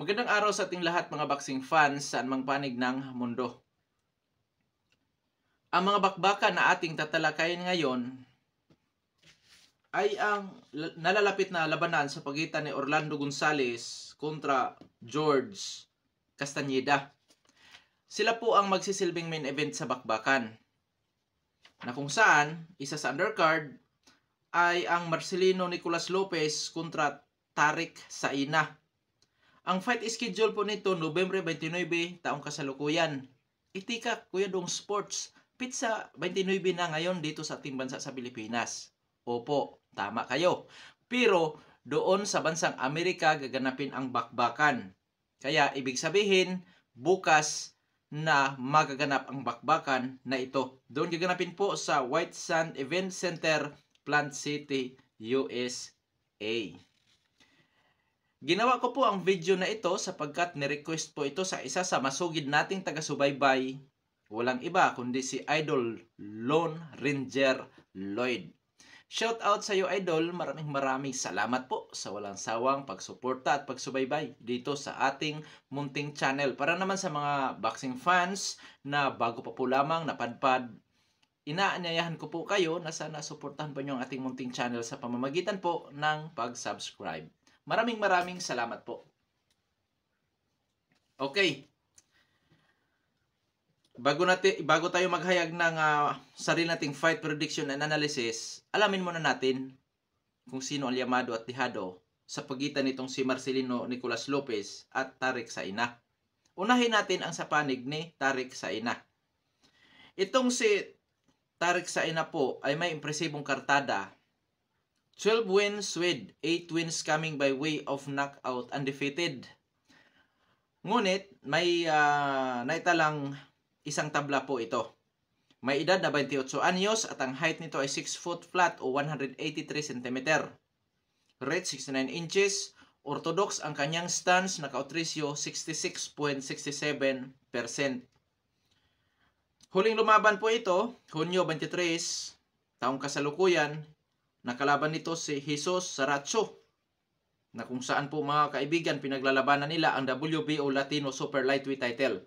Magandang araw sa ating lahat mga boxing fans sa anumang panig ng mundo. Ang mga bakbakan na ating tatalakayin ngayon ay ang nalalapit na labanan sa pagitan ni Orlando Gonzales kontra George Castañeda. Sila po ang magsisilbing main event sa bakbakan, na kung saan isa sa undercard ay ang Marcelino Nicolas Lopez kontra Tarik Saina. Ang fight schedule po nito Nobyembre 29, taong kasalukuyan. Itika, Kuya Dong Sports, pizza 29 na ngayon dito sa ating bansa sa Pilipinas. Opo, tama kayo. Pero doon sa bansang Amerika gaganapin ang bakbakan. Kaya ibig sabihin, bukas na magaganap ang bakbakan na ito. Doon gaganapin po sa White Sand Event Center, Plant City, USA. Ginawa ko po ang video na ito sapagkat ni-request po ito sa isa sa masugid nating taga-subaybay. Walang iba kundi si Idol Lone Ranger Lloyd. Shout out sa iyo, Idol. Maraming salamat po sa walang sawang pagsuporta at pagsubaybay dito sa ating munting channel. Para naman sa mga boxing fans na bago pa po lamang napadpad, inaanyayahan ko po kayo na sana suportahan po niyo ang ating munting channel sa pamamagitan po ng pag-subscribe. Maraming salamat po. Okay. Bago tayo maghayag ng sarili nating fight prediction and analysis, alamin muna natin kung sino ang yamado at tihado sa pagitan nitong si Marcelino Nicolas Lopez at Tarik Saina. Unahin natin ang sa panig ni Tarik Saina. Itong si Tarik Saina po ay may impresibong kartada. 12 wins with 8 wins coming by way of knockout, undefeated. Ngunit may naitalang isang tabla po ito. May edad na 28 anyos at ang height nito ay 6 foot flat o 183 cm. Reach 69 inches. Orthodox ang kanyang stance, naka-otrisyo 66.67%. Huling lumaban po ito, Hunyo 23, taong kasalukuyan. Nakalaban nito si Jesus Saracho, na kung saan po mga kaibigan pinaglalabanan nila ang WBO Latino Super Lightweight title.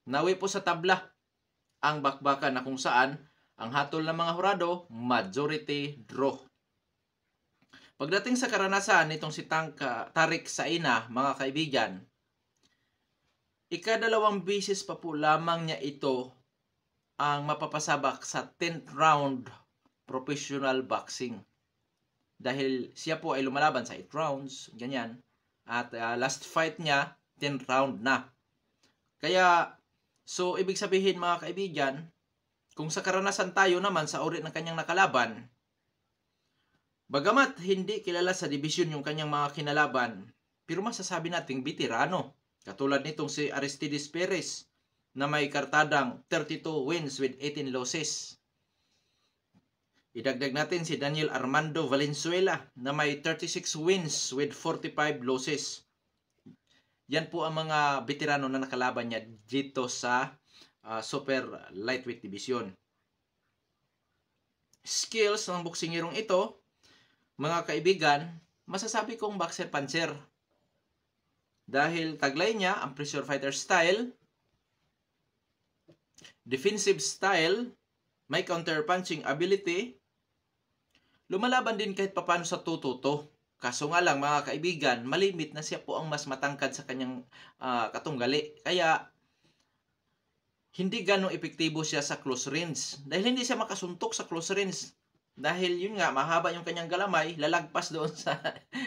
Nawi po sa tabla ang bakbakan na kung saan ang hatol ng mga hurado majority draw. Pagdating sa karanasan nitong si Tarik Saina, mga kaibigan, ikadalawang beses pa po lamang niya ito ang mapapasabak sa 10th round professional boxing. Dahil siya po ay lumalaban sa 8 rounds, ganyan. At last fight niya, 10th round na. Kaya, so ibig sabihin mga kaibigan, kung sa karanasan tayo naman sa uri ng kanyang nakalaban, bagamat hindi kilala sa division yung kanyang mga kinalaban, pero masasabi nating veterano. Katulad nitong si Aristides Perez na may kartadang 32 wins with 18 losses. Idagdag natin si Daniel Armando Valenzuela na may 36 wins with 45 losses. Yan po ang mga veterano na nakalaban niya dito sa Super Lightweight Division. Skills ng boksingirong ito, mga kaibigan, masasabi kong boxer puncher. Dahil taglay niya ang pressure fighter style, defensive style, may counter punching ability, lumalaban din kahit papano sa tututo. Kaso nga lang mga kaibigan, malimit na siya po ang mas matangkad sa kanyang katunggali. Kaya hindi ganong epektibo siya sa close range. Dahil hindi siya makasuntok sa close range. Dahil yun nga, mahaba yung kanyang galamay, lalagpas doon sa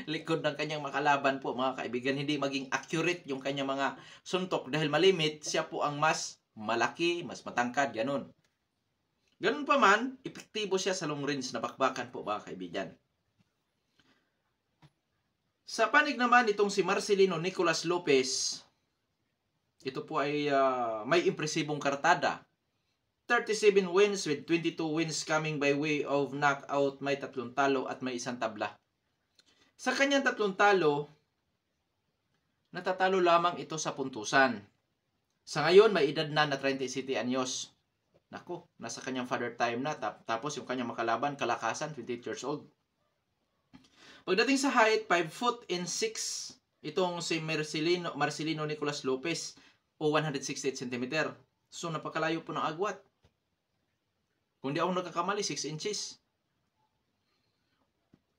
likod ng kanyang makalaban po mga kaibigan. Hindi maging accurate yung kanyang mga suntok. Dahil malimit, siya po ang mas malaki, mas matangkad, ganun. Ganun pa man, epektibo siya sa long range na bakbakan po mga kaibigan. Sa panig naman itong si Marcelino Nicolas Lopez, ito po ay may impresibong kartada. 37 wins with 22 wins coming by way of knockout, may 3 talo at may 1 tabla. Sa kanyang 3 talo, natatalo lamang ito sa puntusan. Sa ngayon, may edad na 37 anyos. Nako, nasa kanyang father time na. Tapos yung kanyang makalaban, kalakasan, 28 years old. Pagdating sa height, 5 foot and 6 itong si Marcelino Nicolas Lopez o 168 cm. So napakalayo po ng agwat. Kung di ako nagkakamali, 6 inches.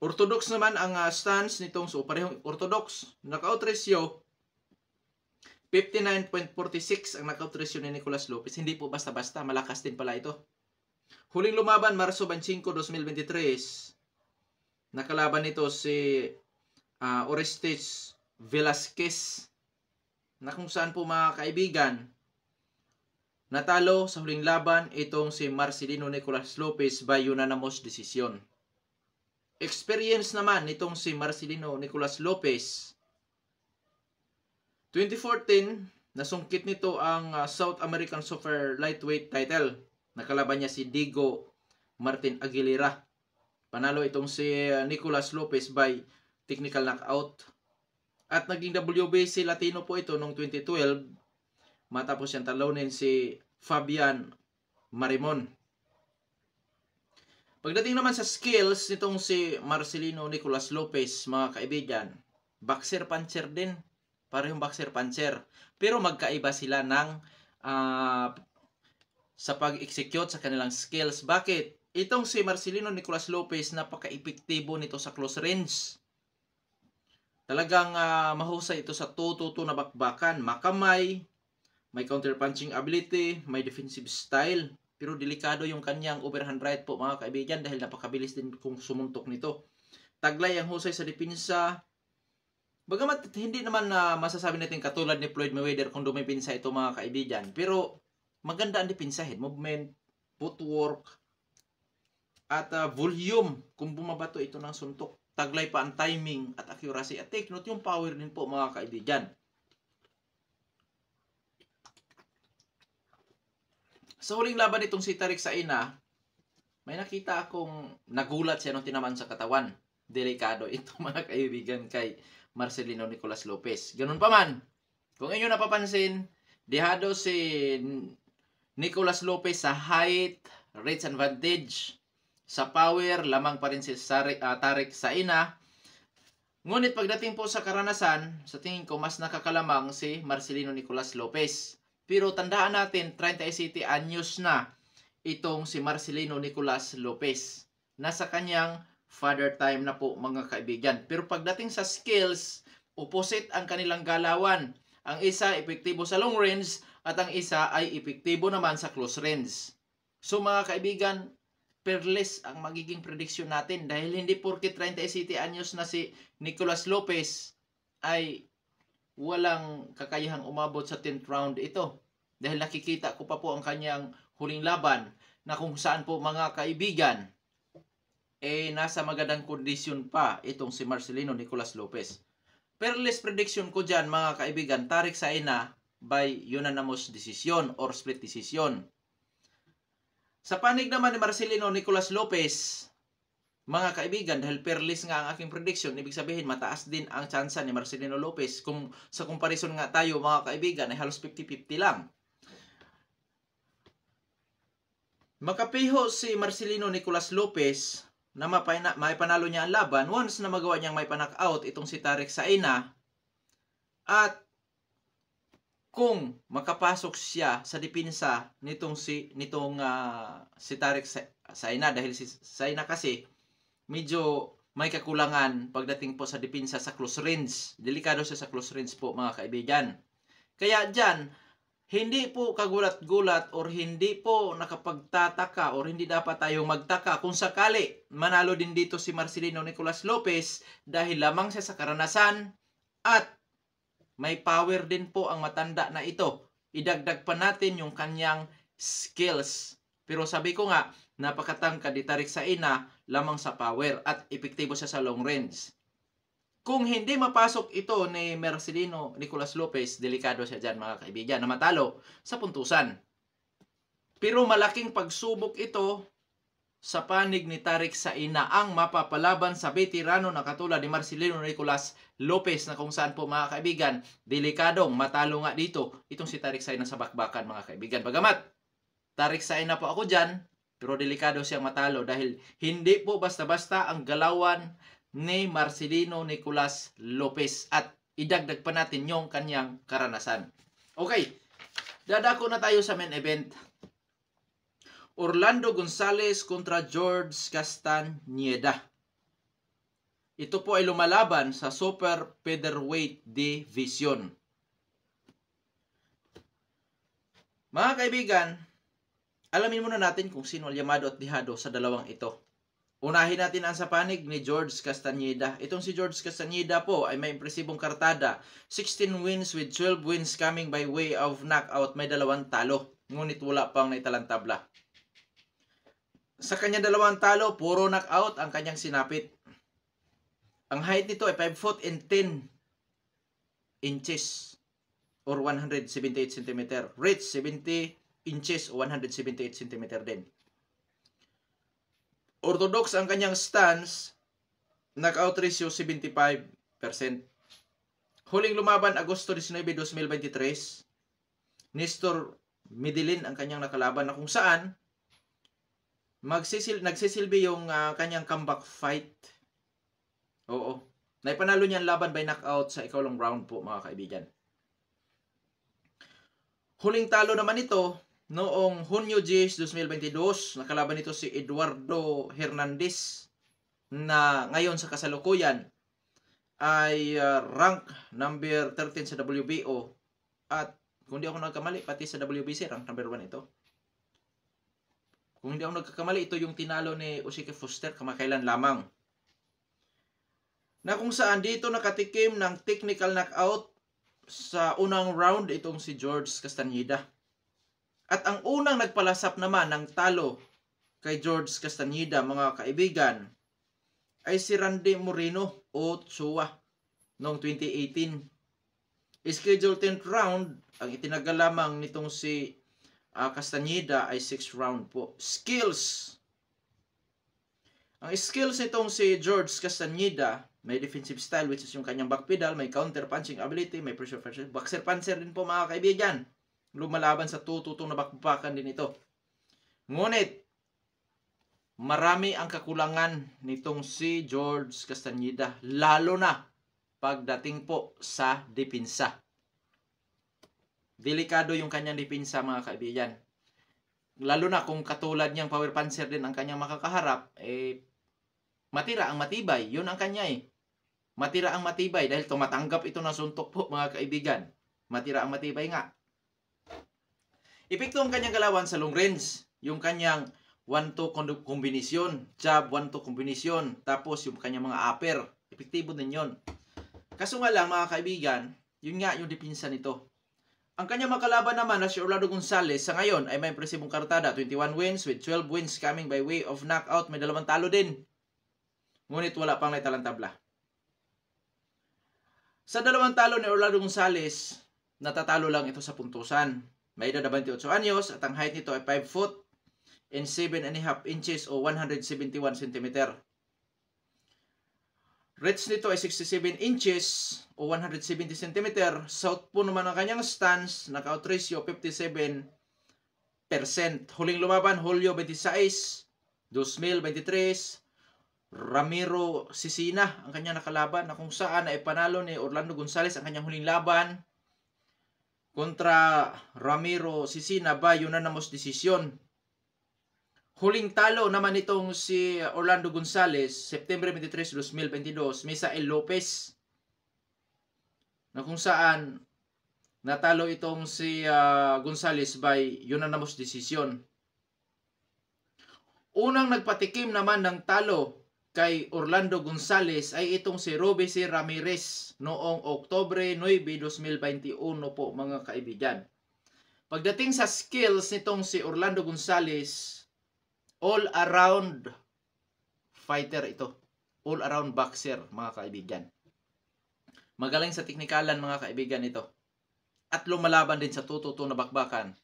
Orthodox naman ang stance nitong, so parehong orthodox. Knockout ratio 59.46 ang knockout ratio ni Nicolas Lopez. Hindi po basta-basta, malakas din pala ito. Huling lumaban Marso 25, 2023. Nakalaban nito si Orestes Velasquez, na kung saan po mga kaibigan, natalo sa huling laban itong si Marcelino Nicolas Lopez by unanimous decision. Experience naman nitong si Marcelino Nicolas Lopez. 2014, nasungkit nito ang South American Super Lightweight title. Nakalaban niya si Diego Martin Aguilera. Panalo itong si Nicolas Lopez by technical knockout. At naging WBC Latino po ito noong 2012. Matapos siyang talunin si Fabian Marimon. Pagdating naman sa skills nitong si Marcelino Nicolas Lopez, mga kaibigan, boxer-puncher din. Parehong boxer-puncher. Pero magkaiba sila ng sa pag-execute sa kanilang skills. Bakit? Itong si Marcelino Nicolas Lopez, napaka-epektibo nito sa close range. Talagang mahusay ito sa 2-2 na bakbakan. Makamay, may counter-punching ability, may defensive style. Pero delikado yung kanyang overhand right po, mga kaibigan, dahil napakabilis din kung sumuntok nito. Taglay ang husay sa depensa. Bagamat hindi naman masasabi natin katulad ni Floyd Mayweather kung dumipinsa ito, mga kaibigan. Pero maganda ang depensa, head movement, footwork, at volume kung bumabato ito ng suntok. Taglay pa ang timing at accuracy at take note yung power din po, mga kaibigan. Sa huling laban nitong si Tarik Saina, may nakita akong nagulat siya nung tinaman sa katawan. Delikado ito, mga kaibigan, kay Marcelino Nicolas Lopez. Ganun pa man, kung inyo napapansin, dihado si Nicolas Lopez sa height, reach advantage. Sa power, lamang pa rin si Tarik Saina. Ngunit pagdating po sa karanasan, sa tingin ko mas nakakalamang si Marcelino Nicolas Lopez. Pero tandaan natin, 37 anyos na itong si Marcelino Nicolas Lopez. Nasa kanyang father time na po, mga kaibigan. Pero pagdating sa skills, opposite ang kanilang galawan. Ang isa epektibo sa long range at ang isa ay epektibo naman sa close range. So mga kaibigan, peerless ang magiging prediction natin dahil hindi porket 37 anyos na si Nicolas Lopez ay walang kakayahang umabot sa 10th round ito. Dahil nakikita ko pa po ang kanyang huling laban na kung saan po, mga kaibigan, nasa magandang kondisyon pa itong si Marcelino Nicolas Lopez. Peerless prediction ko dyan, mga kaibigan, Tarik Saina by unanimous decision or split decision. Sa panig naman ni Marcelino Nicolas Lopez, mga kaibigan, dahil peerless nga ang aking prediction, ibig sabihin mataas din ang tsansa ni Marcelino Lopez. Kung sa comparison nga tayo, mga kaibigan, ay halos 50-50 lang. Makapiho si Marcelino Nicolas Lopez na may panalo niya ang laban once na magawa niyang may pa-knockout itong si Tarik Saina. At kung makapasok siya sa depensa nitong si Tarik Saina, dahil si Saina kasi medyo may kakulangan pagdating po sa depensa sa close range. Delikado siya sa close range po, mga kaibigan. Kaya dyan, hindi po kagulat-gulat or hindi po nakapagtataka or hindi dapat tayong magtaka kung sakali manalo din dito si Marcelino Nicolas Lopez dahil lamang siya sa karanasan at may power din po ang matanda na ito. Idagdag pa natin yung kanyang skills. Pero sabi ko nga, napakatangkad ni Tarik Saina lamang sa power at epektibo siya sa long range. Kung hindi mapasok ito ni Marcelino Nicolas Lopez, delikado siya dyan, mga kaibigan, na matalo sa puntusan. Pero malaking pagsubok ito sa panig ni Tarik Saina ang mapapalaban sa veterano na katulad ni Marcelino Nicolas Lopez na kung saan po, mga kaibigan, delikadong matalo nga dito itong si Tarik Saina sa bakbakan, mga kaibigan. Bagamat Tarik Saina po ako dyan, pero delikado siyang matalo dahil hindi po basta-basta ang galawan ni Marcelino Nicolas Lopez at idagdag pa natin yung kanyang karanasan. Okay, dadako na tayo sa main event. Orlando Gonzales kontra George Castañeda. Ito po ay lumalaban sa Super Featherweight Division. Mga kaibigan, alamin muna natin kung sino ang yamado at dihado sa dalawang ito. Unahin natin ang sa panig ni George Castañeda. Itong si George Castañeda po ay may impresibong kartada. 16 wins with 12 wins coming by way of knockout. May 2 talo. Ngunit wala pang naitalang tabla. Sa kanyang 2 talo, puro knockout ang kanyang sinapit. Ang height nito ay 5 foot and 10 inches or 178 cm. Reach 70 inches o 178 cm din. Orthodox ang kanyang stance, knockout ratio 75%. Huling lumaban Agosto 19, 2023. Nestor Medellin ang kanyang nakalaban na kung saan nagsisilbi yung kanyang comeback fight. Oo. Naipanalo niya ang laban by knockout sa ikalawang round po, mga kaibigan. Huling talo naman ito noong Hunyo 10, 2022, nakalaban nito si Eduardo Hernandez na ngayon sa kasalukuyan ay rank number 13 sa WBO at kung di ako nagkamali pati sa WBC rank number 1 ito. Kung hindi ako nagkakamali, ito yung tinalo ni Usyk Foster kamakailan lamang. Na kung saan dito nakatikim ng technical knockout sa unang round itong si George Castañeda. At ang unang nagpalasap naman ng talo kay George Castañeda, mga kaibigan, ay si Randy Moreno o Chua noong 2018. Scheduled 10th round, ang itinagal lamang nitong si Castañeda ay 6th round po. Skills. Ang skills nitong si George Castañeda, may defensive style which is yung kanyang back pedal, may counter punching ability, may pressure puncher, boxer puncher din po, mga kaibigan. Lumalaban sa tututong na bakbakan din ito. Ngunit, marami ang kakulangan nitong si George Castañeda, lalo na pagdating po sa depensa. Delikado yung kanyang depensa, mga kaibigan. Lalo na kung katulad niyang power puncher din ang kanyang makakaharap, matira ang matibay. Yun ang kanya Matira ang matibay dahil tumatanggap ito ng suntok po, mga kaibigan. Matira ang matibay nga. Epekto ang kanyang galawan sa long range. Yung kanyang 1-2 kombinasyon, jab 1-2 kombinasyon, tapos yung kanyang mga upper. Epektibo din yun. Kaso nga lang, mga kaibigan, yun nga yung depensa nito. Ang kanyang makalaban naman na si Orlando Gonzales sa ngayon ay may impresibong kartada. 21 wins with 12 wins coming by way of knockout. May 2 talo din. Ngunit wala pang naitalang tabla. Sa 2 talo ni Orlando Gonzales, natatalo lang ito sa puntusan. May edad na 28 anyos at ang height nito ay 5 foot and 7.5 inches o 171 cm. Reach nito ay 67 inches o 170 cm. Southpaw naman ang kanyang stance, knockout ratio 57%. Huling lumaban, Hulyo 26, 2023. Ramiro Cecina ang kanyang nakalaban na kung saan ay panalo ni Orlando Gonzales ang kanyang huling laban kontra Ramiro Cecina by unanimous decision. Huling talo naman itong si Orlando Gonzales, September 23, 2022, Misael Lopez na kung saan natalo itong si Gonzales by unanimous decision. Unang nagpatikim naman ng talo kay Orlando Gonzales ay itong si Robecy Ramirez noong Oktubre 9, 2021 po, mga kaibigan. Pagdating sa skills nitong si Orlando Gonzales, all-around fighter ito. All-around boxer, mga kaibigan. Magaling sa teknikalan, mga kaibigan ito. At lumalaban din sa tututong na bakbakan.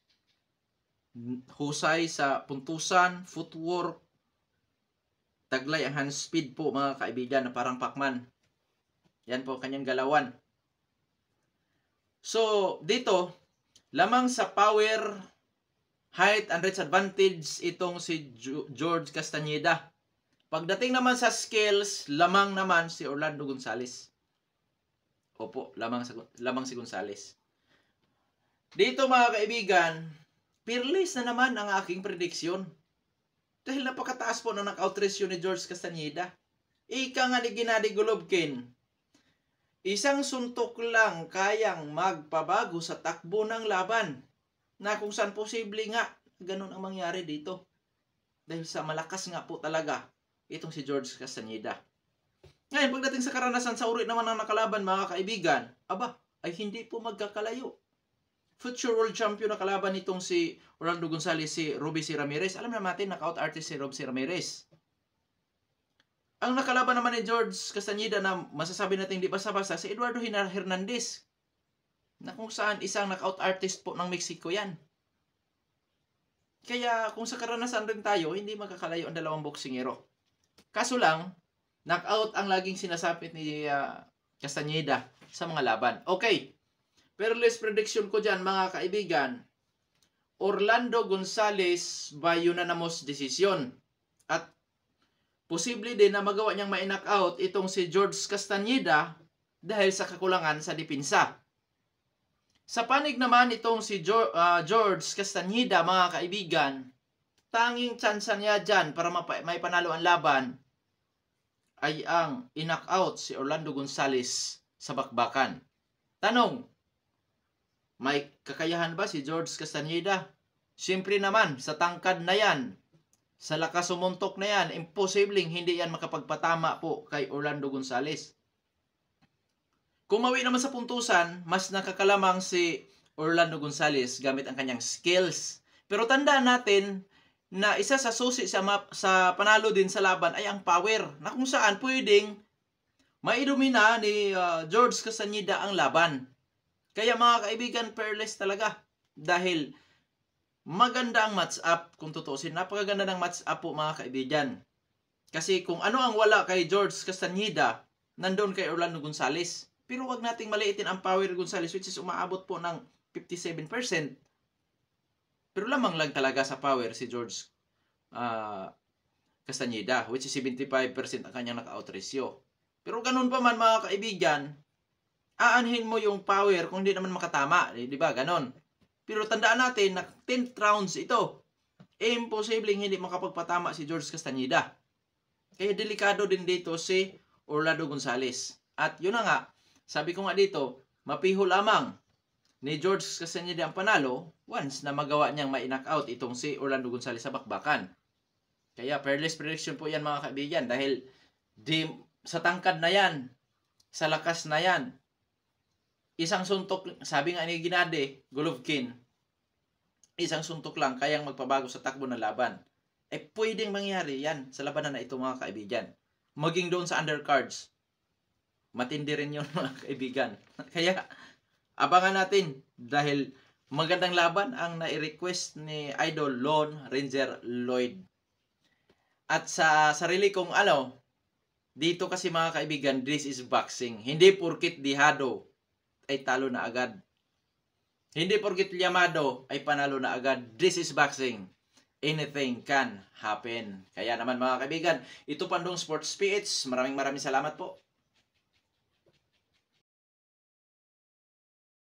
Husay sa puntusan, footwork, taglay ang hand speed po, mga kaibigan, na parang Pacman. Yan po kanyang galawan. So, dito, lamang sa power, height, and reach advantage itong si George Castañeda. Pagdating naman sa skills, lamang naman si Orlando Gonzales. Opo, lamang si Gonzales. Dito mga kaibigan, fearless na naman ang aking prediksyon. Dahil napakataas po ng knockout ratio ni George Castañeda. Ika nga ni Gennady Golovkin, isang suntok lang kayang magpabago sa takbo ng laban. Na kung saan posible nga, ganun ang mangyari dito. Dahil sa malakas nga po talaga itong si George Castañeda. Ngayon, pagdating sa karanasan sa uri naman ng nakalaban mga kaibigan, ay hindi po magkakalayo. Future World Champion na kalaban nitong si Orlando Gonzales, si Robbie C. Ramirez. Alam na natin, knockout artist si Robbie C. Ramirez. Ang nakalaban naman ni George Castañeda na masasabi natin hindi basta-basta, si Eduardo Hernandez. Na kung saan isang knockout artist po ng Mexico yan. Kaya kung sa karanasan rin tayo, hindi magkakalayo ang dalawang boksingero. Kaso lang, knockout ang laging sinasapit ni Castañeda sa mga laban. Okay. Pero less prediction ko dyan mga kaibigan, Orlando Gonzales by unanimous decision. At posible din na magawa niyang ma-knockout itong si George Castañeda dahil sa kakulangan sa depensa. Sa panig naman itong si George Castañeda mga kaibigan, tanging tsansa niya dyan para may panalo ang laban ay ang in-knockout si Orlando Gonzales sa bakbakan. Tanong, may kakayahan ba si George Castañeda? Siyempre naman, sa tangkad na yan, sa lakas sumuntok na yan, imposibleng hindi yan makapagpatama po kay Orlando Gonzales. Kung mawi naman sa puntusan, mas nakakalamang si Orlando Gonzales gamit ang kanyang skills. Pero tandaan natin na isa sa susi sa panalo din sa laban ay ang power, na kung saan pwedeng maidomina ni George Castañeda ang laban. Kaya mga kaibigan, fearless talaga. Dahil maganda ang match up, kung tutusin. Napakaganda ng match up po mga kaibigan. Kasi kung ano ang wala kay George Castañeda, nandun kay Orlando Gonzales. Pero wag nating maliitin ang power ni Gonzales, which is umaabot po ng 57%. Pero lamang lang talaga sa power si George Castañeda, which is 75% ang kanyang knockout ratio. Pero ganun pa man mga kaibigan, aanhin mo yung power kung hindi naman makatama. Di ba? Ganon. Pero tandaan natin na 10th rounds ito. Imposibleng hindi makapagpatama si George Castañeda. Kaya delikado din dito si Orlando Gonzales. At yun na nga, sabi ko nga dito, mapiho lamang ni George Castañeda ang panalo once na magawa niyang ma-knockout itong si Orlando Gonzales sa bakbakan. Kaya fearless prediction po yan mga kaibigan dahil sa tangkad na yan, sa lakas na yan, isang suntok, sabi nga ni Gennady Golovkin, isang suntok lang kayang magpabago sa takbo ng laban. Pwedeng mangyari yan sa labanan na ito mga kaibigan. Maging doon sa undercards, matindi rin yun mga kaibigan. Kaya abangan natin dahil magandang laban ang nai-request ni Idol Lone Ranger Lloyd. At sa sarili kong dito kasi mga kaibigan, this is boxing. Hindi porkit dihado ay talo na agad. Hindi porkit llamado ay panalo na agad. This is boxing. Anything can happen. Kaya naman mga kaibigan, ito Pandong Sports PH. Maraming salamat po.